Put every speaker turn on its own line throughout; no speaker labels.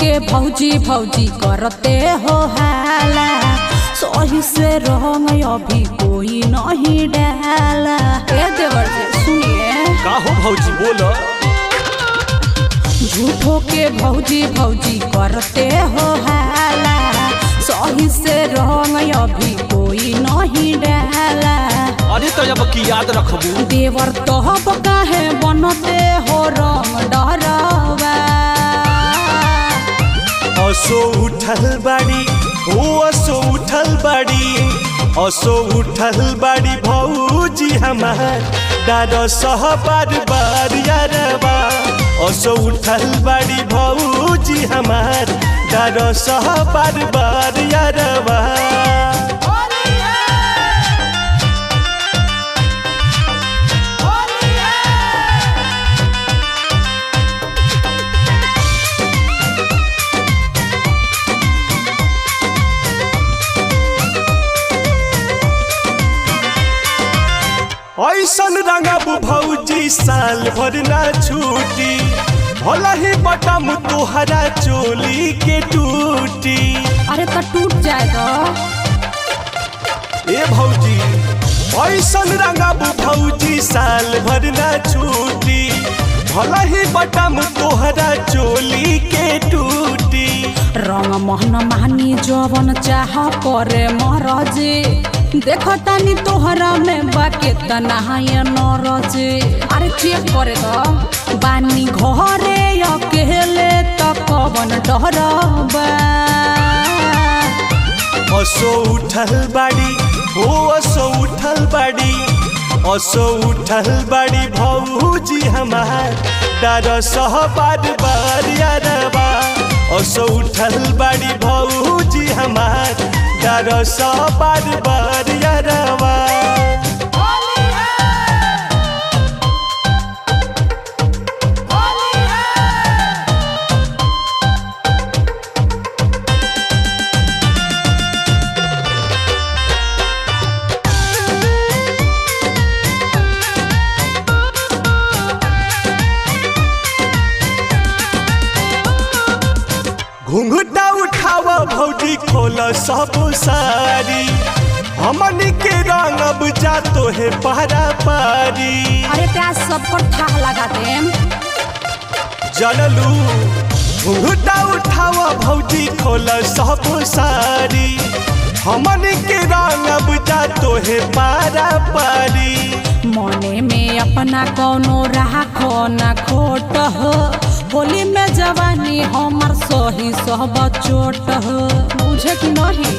के भौजी भौजी करते हो हाला, सही से रंग अभी कोई नहीं डाला। ए देवर जी सुनिए।
का हो भौजी बोलो।
झूठो के भौजी भौजी करते हो हाला, सही से रंग अभी कोई नहीं डाला।
अरे तो अब की याद रखबू।
देवर तो काहे बनते हो रंग डरवा।
असो उठल बाड़ी ओ असो उठल बाड़ी, असो उठल बाड़ी भौजी हमार डार सह बार बार यारवा। असो उठल बाड़ी भौजी हमार डार सह बार बार यारवा। ऐसन रंगबू भौजी साल भर ना छूटी, भला ही बटम तोहरा चोली के टूटी।
अरे तो टूट जाएगा।
ए भौजी ऐसन रंगबू भौजी साल भर ना छूटी, भला ही बटम तोहरा चोली के टूटी।
रंग मोहन मानी जवन चाह करे मरजे, देखो तानी तोहरा में बाके तनाया नरजे। अरे चेक करे तो बानी घरे अकेले तो कवन डरबा।
असो उठल बाड़ी ओ असो उठल बाड़ी, असो उठल बाड़ी भौजी हमार डार सह बार बार यारवा। असो उठल बाड़ी भौजी हमार डार सह बार बार यारवा। घुंघटा उठावा भौजी खोल सब सारी, हमनी के रंग अब जा तो है पारा पारी।
अरे क्या सबको ठाह लगा देम।
जनलू घुंघटा उठावा भौजी खोल सब सारी, हमनी के रंग अब जा तो है पारा पारी।
मने में अपना कोनो राखो ना खोट हो, होली में जवानी हमर सही सब चोट हो। बुझे कि नहीं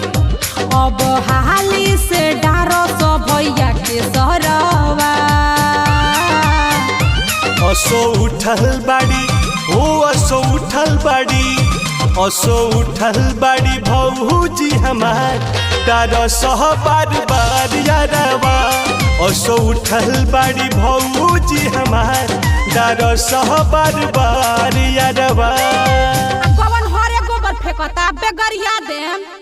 अब हाली से डारो सब भैया के सरवा।
असो उठल बाड़ी ओ असो उठल बाड़ी, असो उठल बाड़ी भौजी हमार डार सह बार बार यारवा। असो उठल बाड़ी भौजी हमार डार सह बार बार यारवा।
कवन हरे गोबर फेंकता बेगरिया देम।